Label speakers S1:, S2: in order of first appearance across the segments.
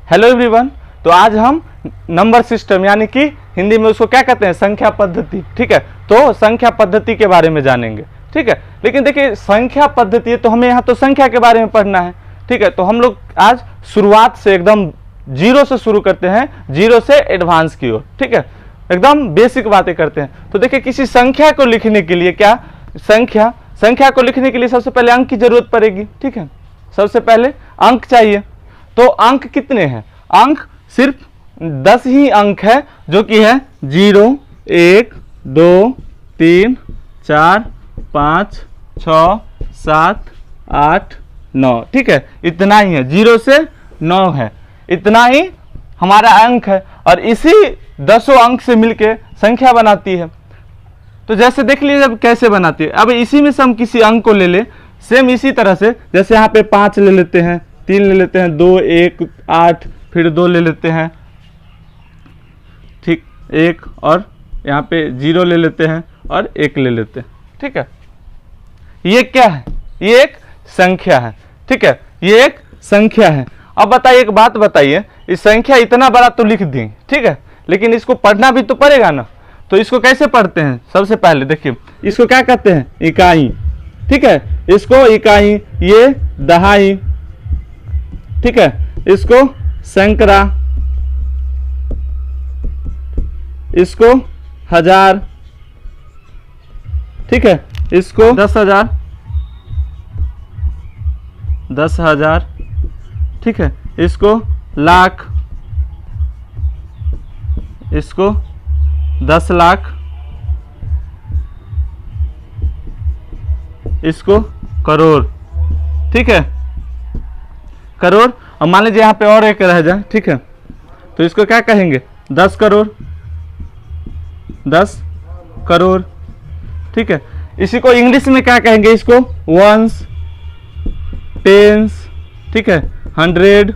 S1: Hello everyone. तो आज हम नंबर सिस्टम यानी कि हिंदी में उसको क्या कहते हैं, संख्या पद्धति। ठीक है, तो संख्या पद्धति के बारे में जानेंगे। ठीक है, लेकिन देखिए संख्या पद्धति तो हमें यहाँ तो संख्या के बारे में पढ़ना है। ठीक है, तो हम लोग आज शुरुआत से एकदम जीरो से शुरू करते हैं, जीरो से एडवांस की ओर। ठीक है, एकदम बेसिक बातें करते हैं। तो देखिए किसी संख्या को लिखने के लिए क्या संख्या को लिखने के लिए सबसे पहले अंक की जरूरत पड़ेगी। ठीक है, सबसे पहले अंक चाहिए। तो अंक कितने हैं? अंक सिर्फ 10 ही अंक है, जो कि है 0, 1, 2, 3, 4, 5, 6, 7, 8, 9। ठीक है, इतना ही है, 0 से 9 है, इतना ही हमारा अंक है। और इसी 10 अंक से मिलके संख्या बनाती है। तो जैसे देख लीजिए अब कैसे बनाती है। अब इसी में से हम किसी अंक को ले ले, सेम इसी तरह से, जैसे यहाँ पे 5 ले लेते हैं, 3 ले लेते हैं, 2, 1, 8, फिर 2 ले लेते हैं, ठीक, 1, और यहाँ पे 0 ले लेते हैं और 1 ले लेते हैं। ठीक है, ये क्या है? ये एक संख्या है। ठीक है, ये एक संख्या है। अब बताइए, एक बात बताइए, इस संख्या इतना बड़ा तो लिख दें, ठीक है, लेकिन इसको पढ़ना भी तो पड़ेगा ना। तो इसको कैसे पढ़ते हैं? सबसे पहले देखिए, इसको क्या कहते हैं? इकाई। ठीक है, इसको इकाई, ये दहाई, ठीक है, इसको सैकड़ा, इसको हजार, ठीक है, इसको 10,000, 10,000, ठीक है, इसको लाख, इसको 10 लाख, इसको करोड़। ठीक है, करोड़। और मान लीजिए यहाँ पे और एक रह जाए, ठीक है, तो इसको क्या कहेंगे? 10 करोड़, 10 करोड़। ठीक है, इसी को इंग्लिश में क्या कहेंगे? इसको वंस, टेंस, ठीक है, 100,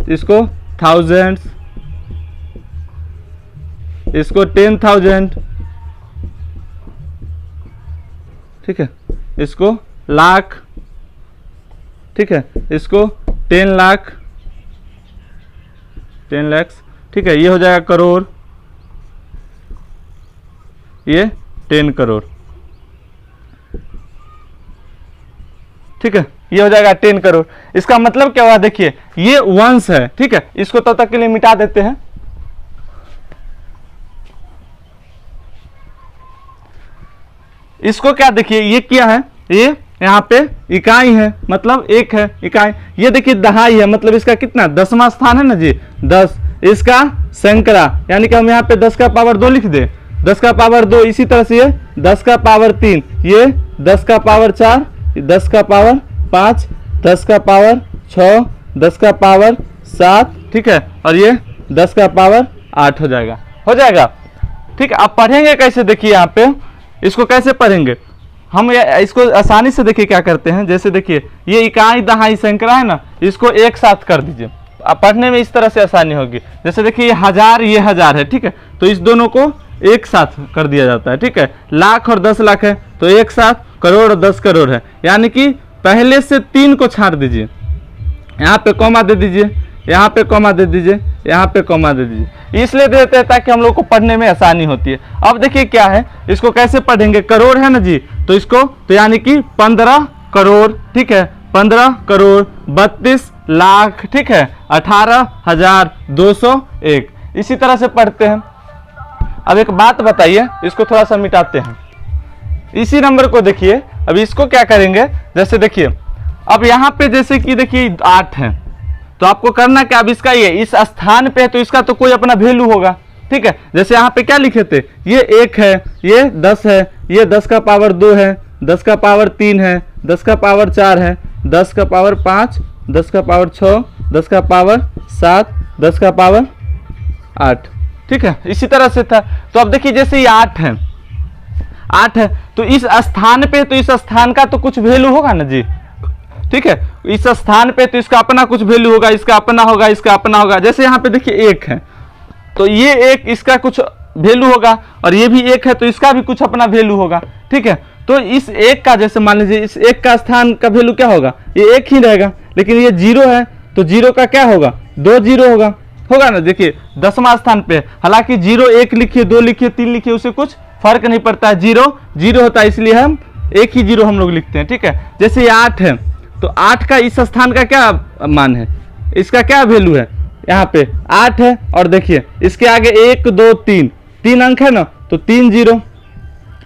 S1: इसको थाउजेंड्स, इसको 10,000, ठीक है, इसको लाख, ठीक है, इसको 10 लाख, 10 लाख, ठीक है, ये हो जाएगा करोड़, ये 10 करोड़। ठीक है, ये हो जाएगा 10 करोड़। इसका मतलब क्या हुआ? देखिए ये वंश है। ठीक है, इसको तब तक के लिए मिटा देते हैं। इसको क्या देखिए, ये क्या है? ये यहाँ पे इकाई है, मतलब एक है इकाई। ये देखिए दहाई है, मतलब इसका कितना? 10वां स्थान है ना जी, 10। इसका सैकड़ा, यानी कि हम यहाँ पे 10 का पावर 2 लिख दे, 10 का पावर 2। इसी तरह से ये 10 का पावर 3, ये 10 का पावर 4, 10 का पावर 5, 10 का पावर 6, 10 का पावर 7, ठीक है, और ये 10 का पावर 8 हो जाएगा। ठीक है, आप पढ़ेंगे कैसे? देखिए यहाँ पे इसको कैसे पढ़ेंगे हम? इसको आसानी से देखिए क्या करते हैं। जैसे देखिए ये इकाई दहाई सैकड़ा है ना, इसको एक साथ कर दीजिए, आप पढ़ने में इस तरह से आसानी होगी। जैसे देखिए ये हजार, ये हजार है, ठीक है, तो इस दोनों को एक साथ कर दिया जाता है। ठीक है, लाख और 10 लाख है तो एक साथ, करोड़ और 10 करोड़ है, यानी कि पहले से 3 को छाड़ दीजिए, यहाँ पे कॉमा दे दीजिए, यहाँ पे कॉमा दे दीजिए, यहाँ पे कॉमा दे दीजिए। इसलिए देते हैं ताकि हम लोग को पढ़ने में आसानी होती है। अब देखिए क्या है, इसको कैसे पढ़ेंगे? करोड़ है ना जी, तो इसको तो यानी कि 15 करोड़, ठीक है, 15 करोड़ 32 लाख, ठीक है, 18,201। इसी तरह से पढ़ते हैं। अब एक बात बताइए, इसको थोड़ा सा मिटाते हैं। इसी नंबर को देखिए, अब इसको क्या करेंगे? जैसे देखिए अब यहाँ पे जैसे कि देखिए 8 है, तो आपको करना क्या? अब इसका ये इस स्थान पे है तो इसका तो कोई अपना वैल्यू होगा। ठीक है, जैसे यहाँ पे क्या लिखे थे? ये 1 है, ये 10 है, ये 10 का पावर 2 है, 10 का पावर 3 है, 10 का पावर 4 है, 10 का पावर 5, 10 का पावर 6, 10 का पावर 7, 10 का पावर 8। ठीक है, इसी तरह से था। तो अब देखिए जैसे ये 8 है, 8 है, तो इस स्थान पे तो इस स्थान का तो कुछ वैल्यू होगा ना जी। ठीक है, इस स्थान पे तो इसका अपना कुछ वैल्यू होगा, इसका अपना होगा, इसका अपना होगा। जैसे यहाँ पे देखिए 1 है, तो ये 1 इसका कुछ वैल्यू होगा, और ये भी 1 है तो इसका भी कुछ अपना वैल्यू होगा। ठीक है, तो इस 1 का जैसे मान लीजिए इस 1 का स्थान का वैल्यू क्या होगा? ये 1 ही रहेगा, लेकिन ये 0 है तो 0 का क्या होगा, 2 0 होगा ना। देखिए 10वां स्थान पे, हालांकि 0 1 लिखिए, 2 लिखिए, 3 लिखिए, उससे कुछ फर्क नहीं पड़ता है, 0 0 होता है, इसलिए हम एक ही 0 हम लोग लिखते हैं, ठीक है। जैसे ये 8 है तो 8 का इस स्थान का क्या मान है, इसका क्या वैल्यू है, यहाँ पे 8 है, और देखिए इसके आगे 1 2 3 अंक है ना, तो 3 0,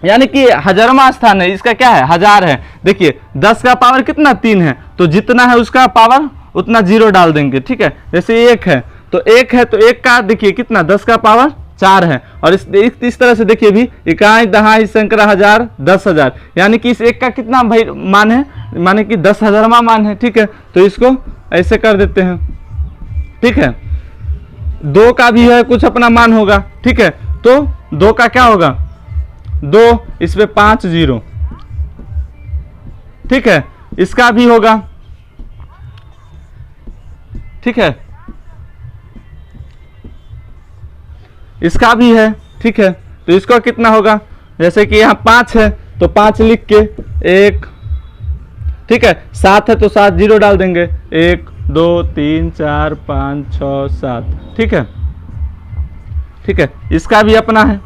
S1: यानी कि 1000वां स्थान है, इसका क्या है, 1000 है। देखिए 10 का पावर कितना, 3 है, तो जितना है उसका पावर उतना 0 डाल देंगे, ठीक है। जैसे 1 है तो 1 है तो 1 का देखिए कितना, 10 का पावर 4 है, और इस तरह से देखिए भी इकाई दहाई सैकड़ा हजार 10,000, यानी कि इस 1 का कितना भाई मान है, माने कि 10,000वां मान है, ठीक है। तो इसको ऐसे कर देते हैं, ठीक है। 2 का भी है कुछ अपना मान होगा, ठीक है। तो 2 का क्या होगा, 2, इस पे 5 0, ठीक है। इसका भी होगा, ठीक है, इसका भी है, ठीक है। तो इसका कितना होगा, जैसे कि यहाँ 5 है तो 5 लिख के 1, ठीक है। 7 है तो 7 0 डाल देंगे, 1 2 3 4 5 6 7, ठीक है, ठीक है। इसका भी अपना है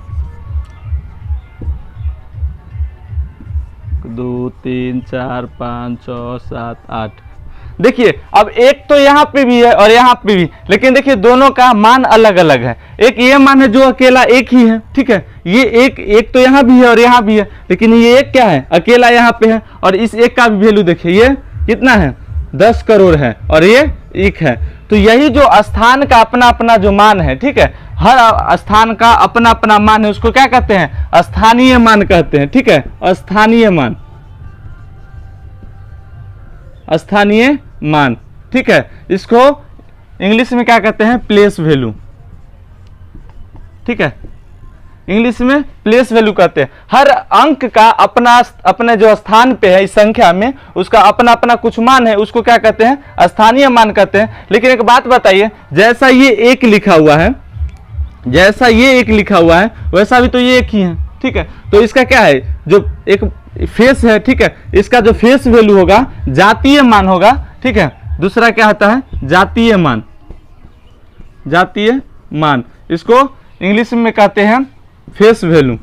S1: 2 3 4 5 6 7 8। देखिए अब एक तो यहाँ पे भी है और यहाँ पे भी, लेकिन देखिए दोनों का मान अलग अलग है। एक ये मान है जो अकेला एक ही है, ठीक है। ये एक तो यहाँ भी है और यहाँ भी है, लेकिन ये एक क्या है, अकेला यहाँ पे है, और इस एक का भी वैल्यू देखिए ये कितना है, 10 करोड़ है, और ये 1 है। तो यही जो स्थान का अपना अपना जो मान है, ठीक है, हर स्थान का अपना अपना मान है, उसको क्या कहते हैं, स्थानीय मान कहते हैं, ठीक है। स्थानीय मान, स्थानीय मान, ठीक है। इसको इंग्लिश में क्या कहते हैं, प्लेस वैल्यू, ठीक है। इंग्लिश में प्लेस वैल्यू कहते हैं। हर अंक का अपना अपने जो स्थान पे है इस संख्या में, उसका अपना अपना कुछ मान है, उसको क्या कहते हैं, स्थानीय मान कहते हैं। लेकिन एक बात बताइए, जैसा ये 1 लिखा हुआ है, जैसा ये 1 लिखा हुआ है, वैसा भी तो ये 1 ही है, ठीक है। तो इसका क्या है, जो एक फेस है, ठीक है, इसका जो फेस वैल्यू होगा जातीय मान होगा, ठीक है। दूसरा क्या होता है, जातीय मान, जातीय मान, इसको इंग्लिश में कहते हैं फेस वैल्यू,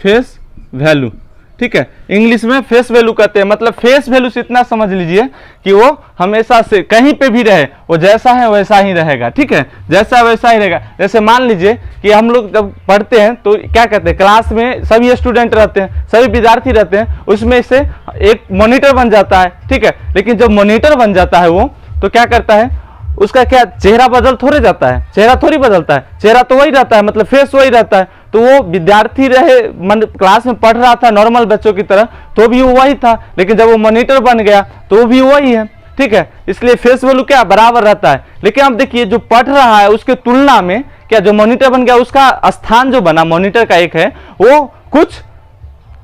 S1: फेस वैल्यू, ठीक है। इंग्लिश में फेस वैल्यू कहते हैं। मतलब फेस वैल्यू से इतना समझ लीजिए कि वो हमेशा से कहीं पे भी रहे, वो जैसा है वैसा ही रहेगा, ठीक है, जैसा वैसा ही रहेगा। जैसे मान लीजिए कि हम लोग जब पढ़ते हैं तो क्या कहते हैं, क्लास में सभी स्टूडेंट रहते हैं, सभी विद्यार्थी रहते हैं, उसमें से एक मॉनिटर बन जाता है, ठीक है। लेकिन जब मॉनिटर बन जाता है वो, तो क्या करता है, उसका क्या चेहरा बदल थोड़े जाता है, चेहरा थोड़ी बदलता है, चेहरा तो वही रहता है, मतलब फेस वही रहता है। तो वो विद्यार्थी रहे, क्लास में पढ़ रहा था नॉर्मल बच्चों की तरह, तो भी वो वही था, लेकिन जब वो मॉनिटर बन गया तो वो भी वही है, ठीक है। इसलिए फेस वैल्यू क्या बराबर रहता है। लेकिन अब देखिए जो पढ़ रहा है उसके तुलना में क्या जो मॉनिटर बन गया, उसका स्थान जो बना मॉनिटर का एक है, वो कुछ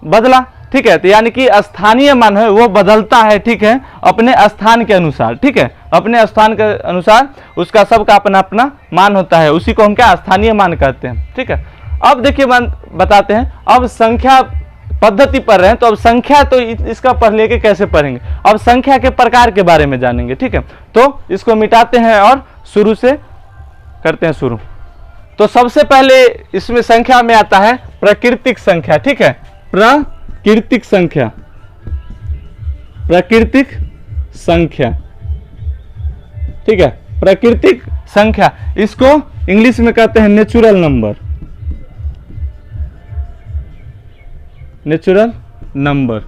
S1: बदला, ठीक है। तो यानी कि स्थानीय मान है वो बदलता है, ठीक है, अपने स्थान के अनुसार, ठीक है, अपने स्थान के अनुसार उसका सबका अपना अपना मान होता है, उसी को हम क्या स्थानीय मान कहते हैं, ठीक है। अब देखिए बताते हैं, अब संख्या पद्धति पढ़ रहे हैं तो अब संख्या तो इसका पढ़ लेके कैसे पढ़ेंगे, अब संख्या के प्रकार के बारे में जानेंगे, ठीक है। तो इसको मिटाते हैं और शुरू से करते हैं शुरू। तो सबसे पहले इसमें संख्या में आता है प्राकृतिक संख्या, ठीक है, प्राकृतिक संख्या, प्राकृतिक संख्या, ठीक है, प्राकृतिक संख्या, इसको इंग्लिश में कहते हैं नेचुरल नंबर, नेचुरल नंबर,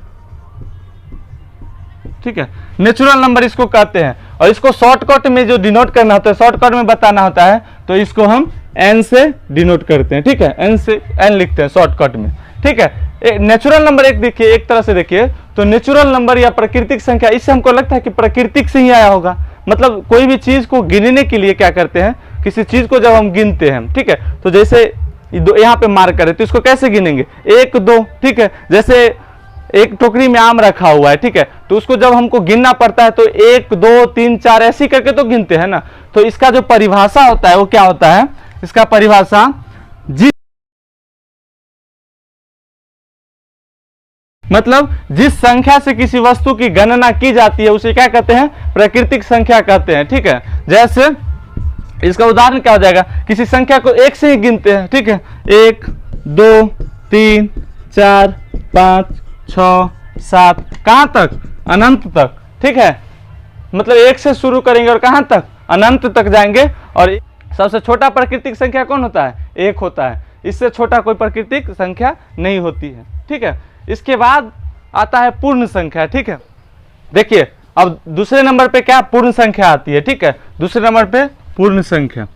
S1: ठीक है, नेचुरल नंबर इसको कहते हैं। और इसको शॉर्टकट में जो डिनोट करना होता है, शॉर्टकट में बताना होता है, तो इसको हम एन से डिनोट करते हैं, ठीक है, एन से एन लिखते हैं शॉर्टकट में, ठीक है। नेचुरल नंबर एक देखिए, एक तरह से देखिए तो नेचुरल नंबर या प्राकृतिक संख्या, इससे हमको लगता है कि प्राकृतिक से ही आया होगा। मतलब कोई भी चीज को गिनने के लिए क्या करते हैं, किसी चीज को जब हम गिनते हैं, ठीक है, तो जैसे यहाँ पे मार्क करें तो इसको कैसे गिनेंगे, 1 2, ठीक है। जैसे एक टोकरी में आम रखा हुआ है, ठीक है, तो उसको जब हमको गिनना पड़ता है तो 1 2 3 4 ऐसे करके तो गिनते हैं ना। तो इसका जो परिभाषा होता है वो क्या होता है, इसका परिभाषा, मतलब जिस संख्या से किसी वस्तु की गणना की जाती है उसे क्या कहते हैं, प्राकृतिक संख्या कहते हैं। ठीक है, जैसे इसका उदाहरण क्या हो जाएगा, किसी संख्या को एक से ही गिनते हैं। ठीक है, 1 2 3 4 5 6 7, कहां तक, अनंत तक। ठीक है, मतलब 1 से शुरू करेंगे और कहां तक, अनंत तक जाएंगे। और सबसे छोटा प्राकृतिक संख्या कौन होता है, 1 होता है। इससे छोटा कोई प्राकृतिक संख्या नहीं होती है। ठीक है, इसके बाद आता है पूर्ण संख्या। ठीक है, देखिए अब दूसरे नंबर पे क्या, पूर्ण संख्या आती है। ठीक है, दूसरे नंबर पे पूर्ण संख्या,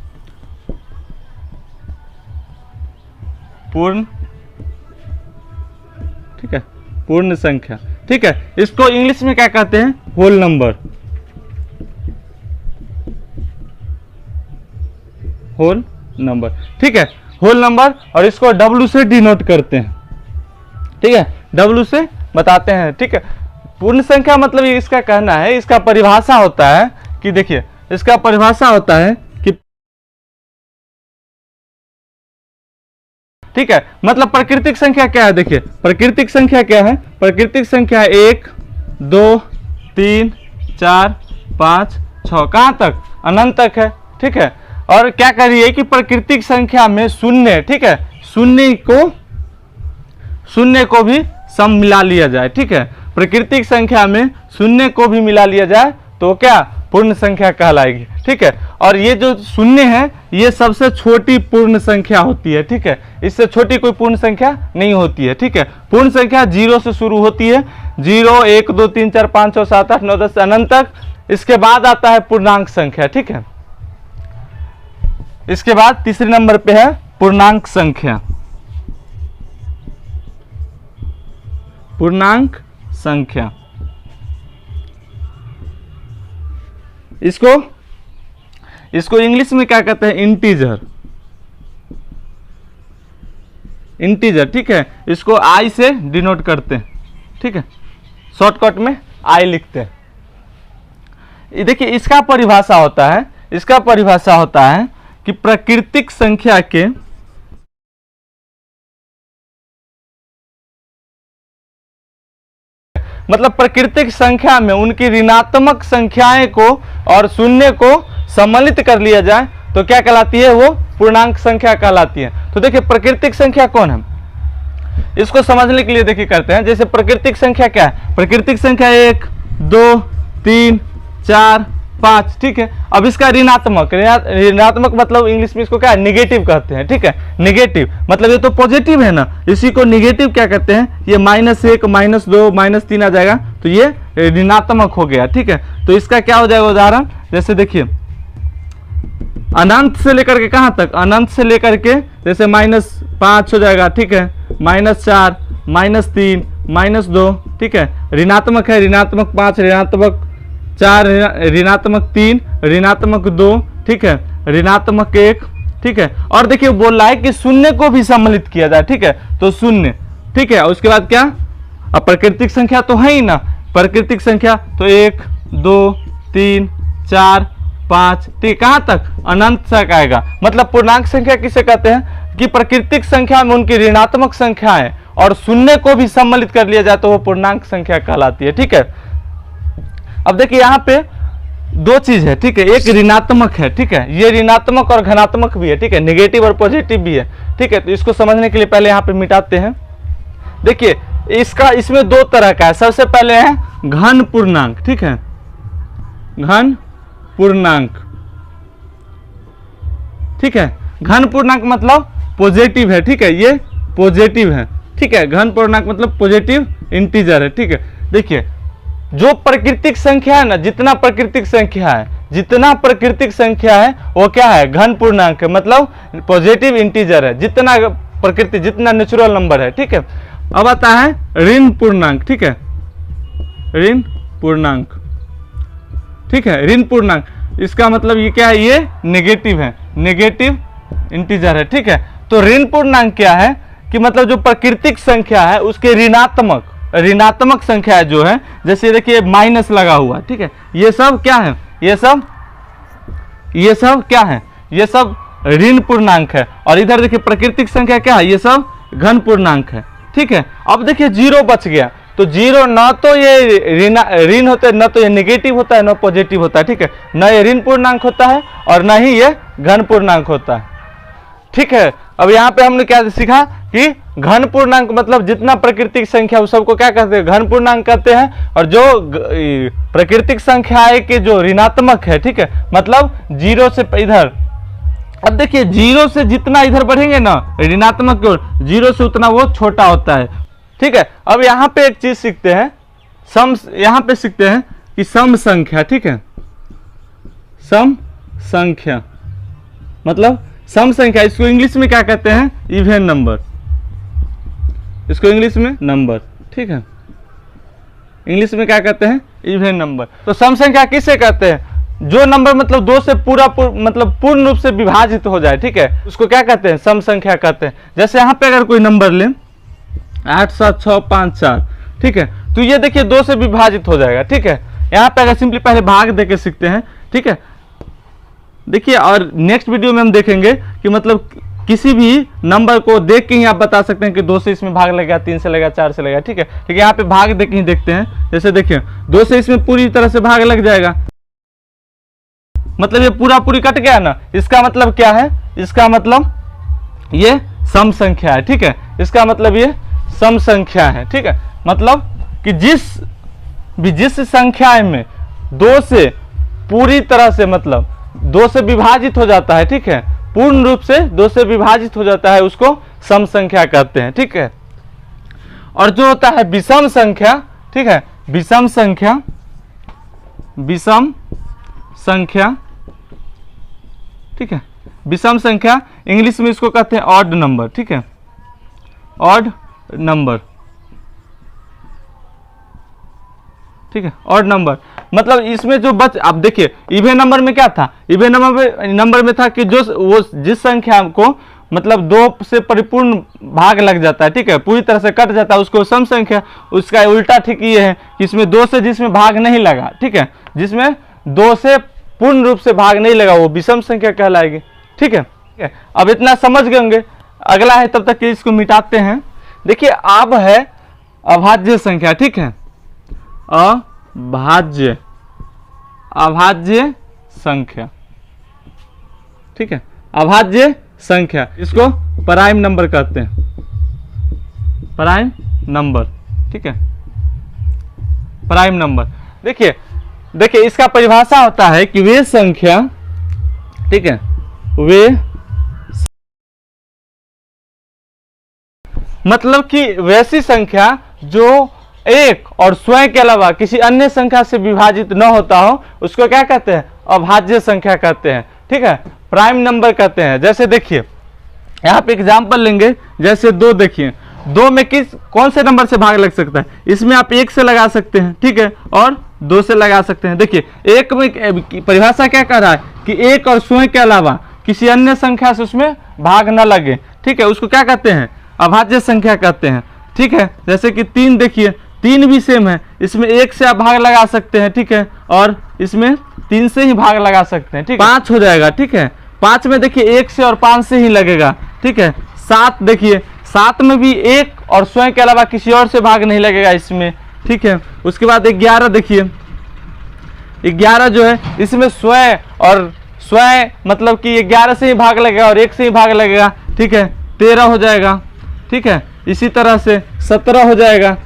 S1: पूर्ण, ठीक है, पूर्ण संख्या। ठीक है, इसको इंग्लिश में क्या कहते हैं, होल नंबर, होल नंबर। ठीक है, होल नंबर, और इसको W से डिनोट करते हैं। ठीक है, W से बताते हैं। ठीक है, पूर्ण संख्या मतलब इसका कहना है, इसका परिभाषा होता है कि देखिए इसका परिभाषा होता है कि, ठीक है, मतलब प्राकृतिक संख्या क्या है, देखिए प्राकृतिक संख्या क्या है, प्राकृतिक संख्या 1 2 3 4 5 6, कहां तक, अनंत तक है। ठीक है, और क्या करिए कि प्राकृतिक संख्या में शून्य, ठीक है, शून्य को भी सम मिला लिया जाए। ठीक है, प्राकृतिक संख्या में शून्य को भी मिला लिया जाए तो क्या, पूर्ण संख्या कहलाएगी। ठीक है, और ये जो शून्य है ये सबसे छोटी पूर्ण संख्या होती है। ठीक है, इससे छोटी कोई पूर्ण संख्या नहीं होती है। ठीक है, पूर्ण संख्या 0 से शुरू होती है, 0 1 2 3 4 5 6 7 8 9 10 अनंत तक। इसके बाद आता है पूर्णांक संख्या। ठीक है, इसके बाद तीसरे नंबर पे है पूर्णांक संख्या, पूर्णांक संख्या। इसको इंग्लिश में क्या कहते हैं, इंटीजर, इंटीजर। ठीक है, इसको आई से डिनोट करते हैं। ठीक है, शॉर्टकट में आई लिखते हैं। देखिए इसका परिभाषा होता है, इसका परिभाषा होता है कि प्राकृतिक संख्या के मतलब प्राकृतिक संख्या में उनकी ऋणात्मक संख्याएं को और शून्य को सम्मिलित कर लिया जाए तो क्या कहलाती है, वो पूर्णांक संख्या कहलाती है। तो देखिए प्राकृतिक संख्या कौन है, इसको समझने के लिए देखिए करते हैं। जैसे प्राकृतिक संख्या क्या है, प्राकृतिक संख्या 1 2 3 4 5। ठीक है, अब इसका ऋणात्मक, ऋणात्मक मतलब इंग्लिश में इसको क्या है, निगेटिव कहते हैं। ठीक है, निगेटिव मतलब ये तो पॉजिटिव है ना, इसी को निगेटिव क्या कहते हैं, ये -1 -2 -3 आ जाएगा तो ये ऋणात्मक हो गया। ठीक है, तो इसका क्या हो जाएगा उदाहरण, जैसे देखिए अनंत से लेकर के कहां तक, अनंत से लेकर के जैसे -5 हो जाएगा। ठीक है, -4 -3 -2। ठीक है, ऋणात्मक है, ऋणात्मक 5 ऋणात्मक 4 ऋणात्मक 3 ऋणात्मक 2। ठीक है, ऋणात्मक 1। ठीक है, और देखिए बोल रहा है कि शून्य को भी सम्मिलित किया जाए। ठीक है, तो शून्य। ठीक है, उसके बाद क्या, अब प्राकृतिक संख्या तो है ही ना, प्राकृतिक संख्या तो 1 2 3 4 5। ठीक, कहां तक, अनंत तक आएगा। मतलब पूर्णांक संख्या किसे कहते हैं कि प्राकृतिक संख्या में उनकी ऋणात्मक संख्याएं और शून्य को भी सम्मिलित कर लिया जाए तो वो पूर्णांक संख्या कहलाती है। ठीक है, अब देखिए यहाँ पे दो चीज है। ठीक है, एक ऋणात्मक है। ठीक है, ये ऋणात्मक और धनात्मक भी है। ठीक है, नेगेटिव और पॉजिटिव भी है। ठीक है, तो इसको समझने के लिए पहले यहाँ पे मिटाते हैं। देखिए इसमें दो तरह का है। सबसे पहले है घन पूर्णांक। ठीक है, घन पूर्णांक। ठीक है, घन पूर्णांक मतलब पॉजिटिव है। ठीक है, ये पॉजिटिव है। ठीक है, घन पूर्णांक मतलब पॉजिटिव इंटीजर है। ठीक है, देखिए जो प्राकृतिक संख्या है ना, जितना प्राकृतिक संख्या है वो क्या है, घन पूर्णांक है, मतलब पॉजिटिव इंटीजर है, जितना नेचुरल नंबर है। ठीक है, अब आता है ऋण पूर्णांक। ठीक है, ऋण पूर्णांक। ठीक है, ऋण पूर्णांक इसका मतलब ये क्या है, ये नेगेटिव है, नेगेटिव इंटीजर है। ठीक है, तो ऋण पूर्णांक क्या है कि मतलब जो प्राकृतिक संख्या है उसके ऋणात्मक संख्या जो है, जैसे देखिए माइनस लगा हुआ। ठीक है, ये सब क्या है, ये सब क्या है, ये सब ऋण पूर्णांक है। और इधर देखिए प्राकृतिक संख्या क्या है, ये सब घन पूर्णांक है। ठीक है, अब देखिए 0 बच गया तो जीरो ना तो ये ऋण होता है, ना तो ये नेगेटिव होता है, ना पॉजिटिव होता है, ठीक है, ना ये ऋण पूर्णांक होता है और ना ही ये घन पूर्णांक होता है, ठीक है। अब यहाँ पे हमने क्या सीखा कि घन पूर्णांक मतलब जितना प्राकृतिक संख्या उस सबको क्या कहते हैं, घन पूर्णांक कहते हैं, और जो प्राकृतिक संख्या के जो ऋणात्मक है, ठीक है, मतलब जीरो से इधर, अब देखिए जीरो से जितना इधर बढ़ेंगे ना ऋणात्मक की ओर, जीरो से उतना वो छोटा होता है, ठीक है। अब यहाँ पे एक चीज सीखते हैं, सम, यहाँ पे सीखते हैं कि सम संख्या, ठीक है, सम संख्या मतलब सम संख्या, इसको इंग्लिश में क्या कहते हैं, इवन नंबर, इसको इंग्लिश में नंबर, ठीक है, इंग्लिश में क्या कहते हैं, इवन नंबर। तो सम संख्या किसे कहते हैं, जो नंबर मतलब दो से मतलब पूर्ण रूप से विभाजित हो जाए, ठीक है, उसको क्या कहते हैं, सम संख्या कहते हैं। जैसे यहाँ पे अगर कोई नंबर ले 8 7 6 5 4, ठीक है, तो ये देखिए दो से विभाजित हो जाएगा, ठीक है। यहाँ पे अगर सिंपली पहले भाग देके सीखते हैं, ठीक है, देखिए, और नेक्स्ट वीडियो में हम देखेंगे कि मतलब किसी भी नंबर को देख के ही आप बता सकते हैं कि 2 से इसमें भाग लगेगा, 3 से लगेगा, 4 से लगेगा, ठीक है। ठीक है, यहाँ पे भाग देख के ही देखते हैं। जैसे देखिए 2 से इसमें पूरी तरह से भाग लग जाएगा, मतलब ये पूरा पूरी कट गया ना, इसका मतलब क्या है, इसका मतलब ये सम संख्या है, ठीक है, इसका मतलब ये सम संख्या है, ठीक है। मतलब कि जिस संख्या में 2 से पूरी तरह से मतलब 2 से विभाजित हो जाता है, ठीक है, पूर्ण रूप से 2 से विभाजित हो जाता है, उसको सम संख्या कहते हैं, ठीक है। और जो होता है विषम संख्या, ठीक है, विषम संख्या ठीक है, विषम संख्या इंग्लिश में इसको कहते हैं ऑड नंबर, ठीक है, ऑड नंबर, ठीक है, ऑड नंबर। मतलब इसमें जो अब देखिए इवन नंबर में क्या था, इवन नंबर में था कि जिस संख्या को मतलब 2 से परिपूर्ण भाग लग जाता है, ठीक है, पूरी तरह से कट जाता है, उसको सम संख्या। उसका उल्टा ठीक ये है कि इसमें 2 से जिसमें भाग नहीं लगा, ठीक है, जिसमें 2 से पूर्ण रूप से भाग नहीं लगा वो विषम संख्या कहलाएगी, ठीक है। अब इतना समझ गए होंगे, अगला है तब तक कि इसको मिटाते हैं। देखिए अब है अभाज्य संख्या, ठीक है, अभाज्य संख्या, ठीक है, अभाज्य संख्या, इसको प्राइम नंबर कहते हैं, प्राइम नंबर, ठीक है, प्राइम नंबर। देखिए इसका परिभाषा होता है कि वे संख्या, ठीक है, वे मतलब कि वैसी संख्या जो एक और स्वयं के अलावा किसी अन्य संख्या से विभाजित न होता हो, उसको क्या कहते हैं, अभाज्य संख्या कहते हैं, ठीक है, प्राइम नंबर कहते हैं। जैसे देखिए यहाँ पे एग्जांपल लेंगे, जैसे 2, देखिए 2 में कौन से नंबर से भाग लग सकता है, इसमें आप 1 से लगा सकते हैं, ठीक है, और 2 से लगा सकते हैं। देखिए 1 में परिभाषा क्या कह रहा है कि एक और स्वयं के अलावा किसी अन्य संख्या से उसमें भाग न लगे, ठीक है, उसको क्या कहते हैं, अभाज्य संख्या कहते हैं, ठीक है। जैसे कि 3, देखिए 3 भी सेम है, इसमें 1 से आप भाग लगा सकते हैं, ठीक है, और इसमें 3 से ही भाग लगा सकते हैं, ठीक है, 5 हो जाएगा, ठीक है। 5 में देखिए 1 से और 5 से ही लगेगा, ठीक है। 7 देखिए 7 में भी 1 और स्वयं के अलावा किसी और से भाग नहीं लगेगा इसमें, ठीक है। उसके बाद 11, देखिए 11 जो है इसमें स्वयं मतलब कि 11 से ही भाग लगेगा और 1 से ही भाग लगेगा, ठीक है, 13 हो जाएगा, ठीक है। इसी तरह से 17 हो जाएगा,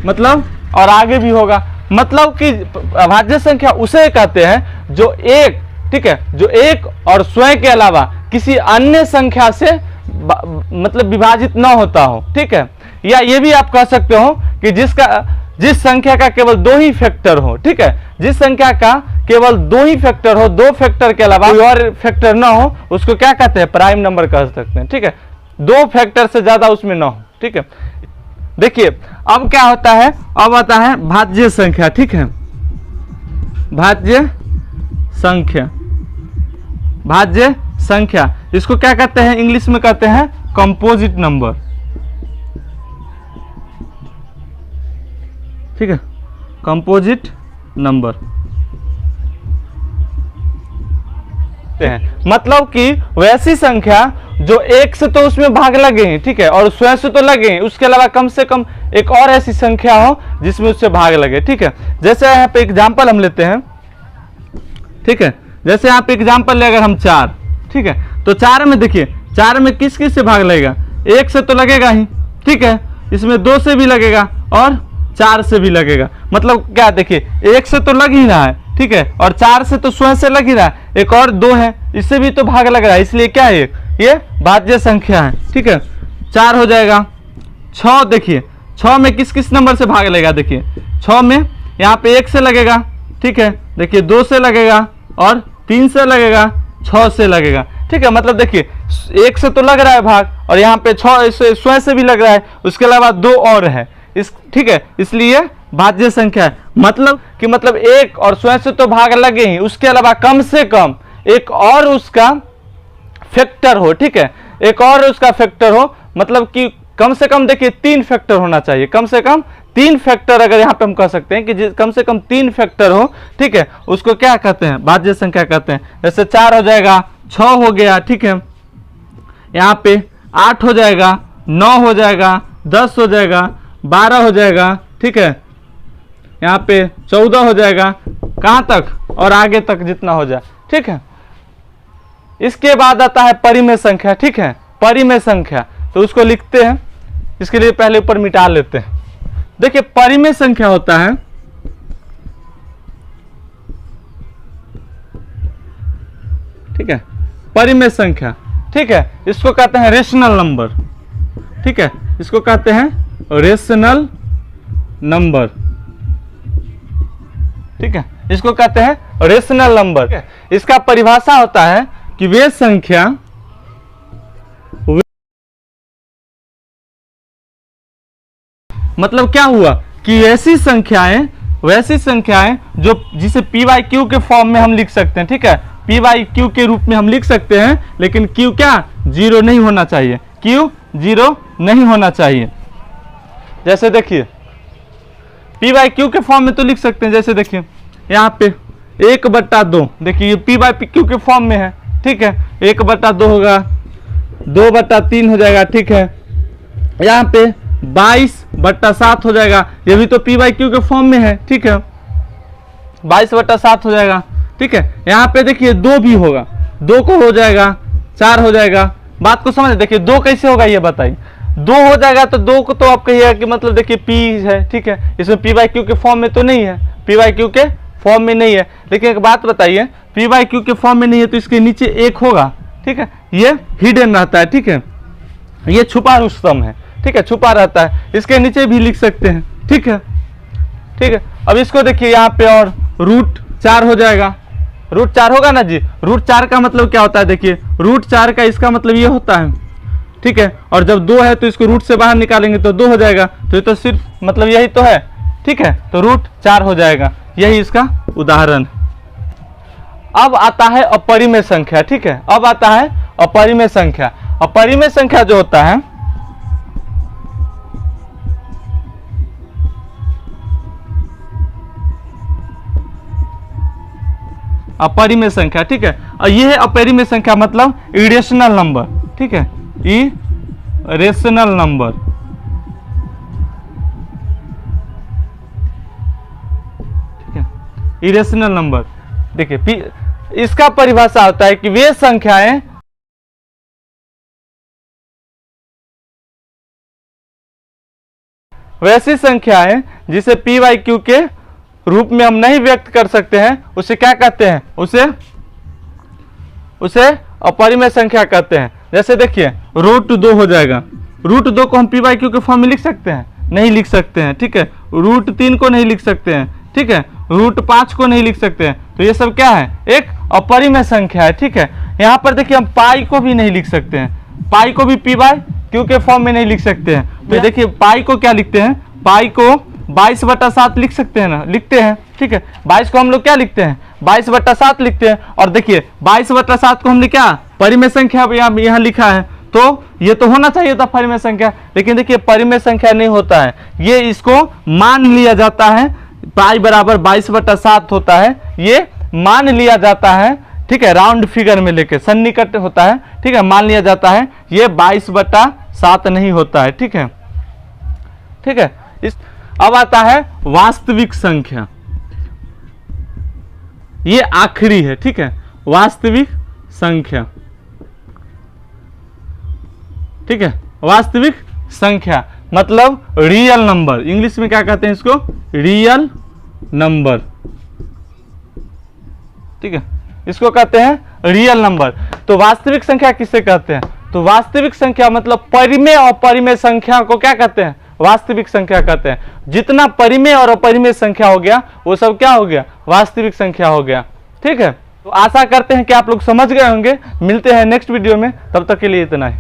S1: मतलब और आगे भी होगा। मतलब कि अभाज्य संख्या उसे कहते हैं जो एक, ठीक है, जो एक और स्वयं के अलावा किसी अन्य संख्या से मतलब विभाजित न होता हो, ठीक है। या ये भी आप कह सकते हो कि जिस संख्या का केवल 2 ही फैक्टर हो, ठीक है, जिस संख्या का केवल 2 ही फैक्टर हो, 2 फैक्टर के अलावा कोई और फैक्टर ना हो, उसको क्या कहते हैं, प्राइम नंबर कह सकते हैं, ठीक है, 2 फैक्टर से ज्यादा उसमें ना हो, ठीक है। देखिए अब क्या होता है, अब आता है भाज्य संख्या, ठीक है, भाज्य संख्या, इसको क्या कहते हैं, इंग्लिश में कहते हैं कंपोजिट नंबर, ठीक है, कंपोजिट नंबर। मतलब कि वैसी संख्या जो एक से तो उसमें भाग लगे हैं, ठीक है, और स्वयं से तो लगे हैं, उसके अलावा कम से कम एक और ऐसी संख्या हो जिसमें उससे भाग लगे, ठीक है। जैसे यहाँ पे एग्जाम्पल हम लेते हैं, ठीक है, जैसे यहाँ पे एग्जाम्पल ले अगर हम 4, ठीक है, तो 4 में देखिए 4 में किस किस से भाग लगेगा, 1 से तो लगेगा ही, ठीक है, इसमें 2 से भी लगेगा और 4 से भी लगेगा। मतलब क्या, देखिए 1 से तो लग ही रहा है, ठीक है, और 4 से तो स्वयं से लग ही रहा है, एक और 2 है, इससे भी तो भाग लग रहा है, इसलिए क्या है ये भाज्य संख्या है, ठीक है। 4 हो जाएगा। 6 देखिए 6 में किस किस नंबर से भाग लगेगा, देखिए 6 में यहाँ पे 1 से लगेगा, ठीक है, देखिए 2 से लगेगा और 3 से लगेगा, 6 से लगेगा, ठीक है। मतलब देखिए 1 से तो लग रहा है भाग, और यहाँ पे 6 स्वयं से भी लग रहा है, उसके अलावा 2 और है, ठीक है, इसलिए भाज्य संख्या है। मतलब कि मतलब 1 और स्वयं से तो भाग लगे ही, उसके अलावा कम से कम एक और उसका फैक्टर हो, ठीक है, एक और उसका फैक्टर हो, मतलब कि कम से कम देखिए 3 फैक्टर होना चाहिए, कम से कम 3 फैक्टर, अगर यहाँ पे हम कह सकते हैं कि कम से कम 3 फैक्टर हो, ठीक है, उसको क्या कहते हैं, भाज्य संख्या कहते हैं। जैसे 4 हो जाएगा, 6 हो गया, ठीक है, यहाँ पे 8 हो जाएगा, 9 हो जाएगा, 10 हो जाएगा, 12 हो जाएगा, ठीक है, यहाँ पे 14 हो जाएगा, कहाँ तक और आगे तक जितना हो जाए, ठीक है। इसके बाद आता है परिमेय संख्या, ठीक है, परिमेय संख्या, तो उसको लिखते हैं, इसके लिए पहले ऊपर मिटा लेते हैं। देखिए परिमेय संख्या होता है, ठीक है, परिमेय संख्या, ठीक है, इसको कहते हैं रेशनल नंबर, ठीक है, इसको कहते हैं रेशनल नंबर, ठीक है, इसको कहते हैं रेशनल नंबर। इसका परिभाषा होता है कि वे संख्या मतलब क्या हुआ कि वैसी संख्याएं जो जिसे पी वाई क्यू के फॉर्म में हम लिख सकते हैं, ठीक है, पी वाई क्यू के रूप में हम लिख सकते हैं, लेकिन क्यू क्या 0 नहीं होना चाहिए, क्यू 0 नहीं होना चाहिए। जैसे देखिए पी वाई क्यू के फॉर्म में तो लिख सकते हैं, जैसे देखिए यहाँ पे 1/2, देखिए पी वाई क्यू के फॉर्म में है, ठीक है, 1/2 होगा, 2/3 हो जाएगा, ठीक है, यहाँ पे 22/7 हो जाएगा, ये भी तो पी वाई क्यू के फॉर्म में है, ठीक है, 22/7 हो जाएगा, ठीक है। यहाँ पे देखिए 2 भी होगा, 2 को हो जाएगा, 4 हो जाएगा। बात को समझ, देखिए 2 कैसे होगा ये बताइए, 2 हो जाएगा तो 2 को तो आप कहिएगा कि मतलब देखिए पी है, ठीक है, इसमें पी वाई क्यू के फॉर्म में तो नहीं है, पी वाई क्यू के फॉर्म में नहीं है, लेकिन एक बात बताइए, पी वाई क्यू के फॉर्म में नहीं है तो इसके नीचे 1 होगा, ठीक है, ये हिडन रहता है, ठीक है, ये छुपा रुस्तम है, ठीक है, छुपा रहता है, इसके नीचे भी लिख सकते हैं, ठीक है, ठीक है। अब इसको देखिए यहाँ पे और √4 हो जाएगा, √4 होगा ना जी। √4 का मतलब क्या होता है, देखिए √4 का इसका मतलब ये होता है, ठीक है, और जब 2 है तो इसको रूट से बाहर निकालेंगे तो 2 हो जाएगा, तो ये तो सिर्फ मतलब यही तो है, ठीक है, तो √4 हो जाएगा, यही इसका उदाहरण। अब आता है अपरिमेय संख्या, ठीक है, अब आता है अपरिमेय संख्या। अपरिमेय संख्या जो होता है अपरिमेय संख्या, ठीक है, और ये है अपरिमेय संख्या, मतलब इरेशनल नंबर, ठीक है, इरेशनल नंबर, ठीक है, इरेशनल नंबर। देखिए इसका परिभाषा होता है कि वे संख्याएं वैसी संख्याएं जिसे पी वाई क्यू के रूप में हम नहीं व्यक्त कर सकते हैं, उसे क्या कहते हैं, उसे अपरिमेय संख्या कहते हैं। जैसे देखिए √2 हो जाएगा, √2 को हम पी वाई क्यू के फॉर्म में लिख सकते हैं, नहीं लिख सकते हैं, ठीक है, √3 को नहीं लिख सकते हैं, ठीक है, √5 को नहीं लिख सकते हैं, तो ये सब क्या है, एक अपरिमेय संख्या है, ठीक है। यहाँ पर देखिए हम पाई को भी नहीं लिख सकते हैं, पाई को भी पी वाई क्यू के फॉर्म में नहीं लिख सकते हैं, तो देखिए पाई को क्या लिखते हैं, पाई को 22/7 लिख सकते हैं ना, लिखते हैं, ठीक है, 22 को हम लोग क्या लिखते हैं, 22/7 लिखते हैं, और देखिए 22/7 को हमने क्या परिमेय संख्या यहाँ लिखा है, तो ये तो होना चाहिए था परिमेय संख्या, लेकिन देखिए परिमेय संख्या नहीं होता है, ये इसको मान लिया जाता है, पाई बराबर 22/7 होता है, ये मान लिया जाता है, ठीक है, राउंड फिगर में लेके सन्निकट होता है, ठीक है, मान लिया जाता है ये 22/7 नहीं होता है, ठीक है, ठीक है। अब आता है वास्तविक संख्या, ये आखिरी है, ठीक है, वास्तविक संख्या, ठीक है, वास्तविक संख्या मतलब रियल नंबर, इंग्लिश में क्या कहते हैं इसको, रियल नंबर, ठीक है, इसको कहते हैं रियल नंबर। तो वास्तविक संख्या किसे कहते हैं, तो वास्तविक संख्या मतलब परिमेय और अपरिमेय संख्या को क्या कहते हैं, वास्तविक संख्या कहते हैं। जितना परिमेय और अपरिमेय संख्या हो गया वो सब क्या हो गया, वास्तविक संख्या हो गया, ठीक है। तो आशा करते हैं कि आप लोग समझ गए होंगे। मिलते हैं नेक्स्ट वीडियो में, तब तक के लिए इतना ही।